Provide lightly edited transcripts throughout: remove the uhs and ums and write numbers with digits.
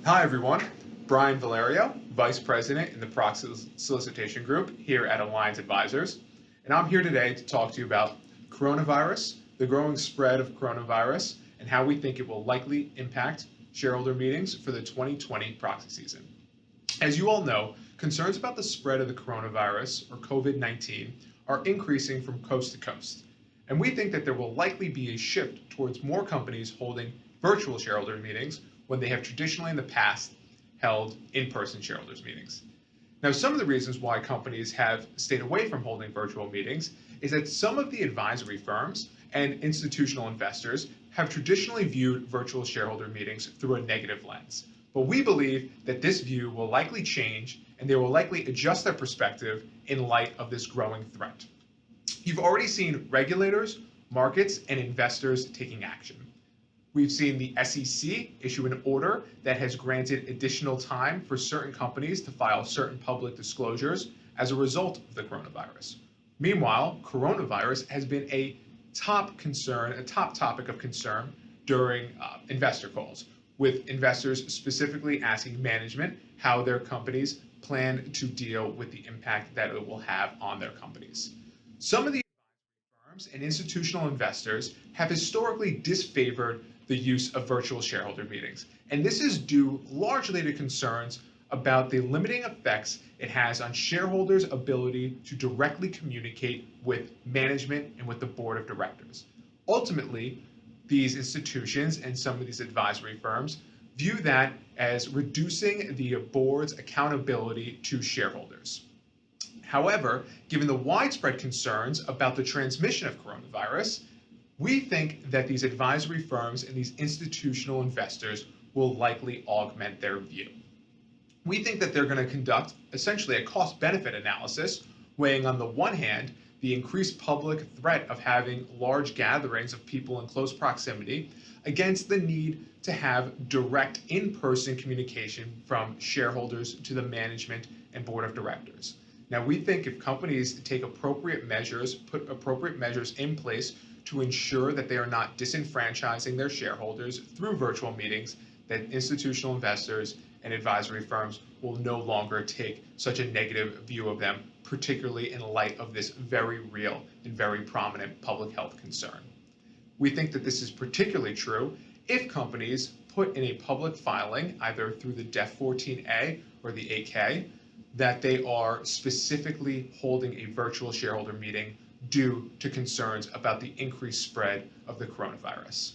Hi everyone, Brian Valerio, Vice President in the Proxy Solicitation Group here at Alliance Advisors, and I'm here today to talk to you about coronavirus, the growing spread of coronavirus, and how we think it will likely impact shareholder meetings for the 2020 proxy season. As you all know, concerns about the spread of the coronavirus, or COVID-19, are increasing from coast to coast, and we think that there will likely be a shift towards more companies holding virtual shareholder meetings when they have traditionally in the past held in-person shareholders meetings. Now, some of the reasons why companies have stayed away from holding virtual meetings is that some of the advisory firms and institutional investors have traditionally viewed virtual shareholder meetings through a negative lens. But we believe that this view will likely change and they will likely adjust their perspective in light of this growing threat. You've already seen regulators, markets, and investors taking action. We've seen the SEC issue an order that has granted additional time for certain companies to file certain public disclosures as a result of the coronavirus. Meanwhile, coronavirus has been a top topic of concern during investor calls, with investors specifically asking management how their companies plan to deal with the impact that it will have on their companies. Some of the firms and institutional investors have historically disfavored the use of virtual shareholder meetings, and this is due largely to concerns about the limiting effects it has on shareholders' ability to directly communicate with management and with the board of directors. Ultimately, these institutions and some of these advisory firms view that as reducing the board's accountability to shareholders. However, given the widespread concerns about the transmission of coronavirus, we think that these advisory firms and these institutional investors will likely augment their view. We think that they're going to conduct essentially a cost-benefit analysis, weighing on the one hand the increased public threat of having large gatherings of people in close proximity against the need to have direct in-person communication from shareholders to the management and board of directors. Now, we think if companies take appropriate measures, put appropriate measures in place to ensure that they are not disenfranchising their shareholders through virtual meetings, that institutional investors and advisory firms will no longer take such a negative view of them, particularly in light of this very real and very prominent public health concern. We think that this is particularly true if companies put in a public filing, either through the DEF 14A or the 8K, that they are specifically holding a virtual shareholder meeting due to concerns about the increased spread of the coronavirus.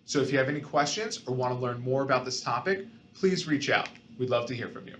So if you have any questions or want to learn more about this topic, please reach out. We'd love to hear from you.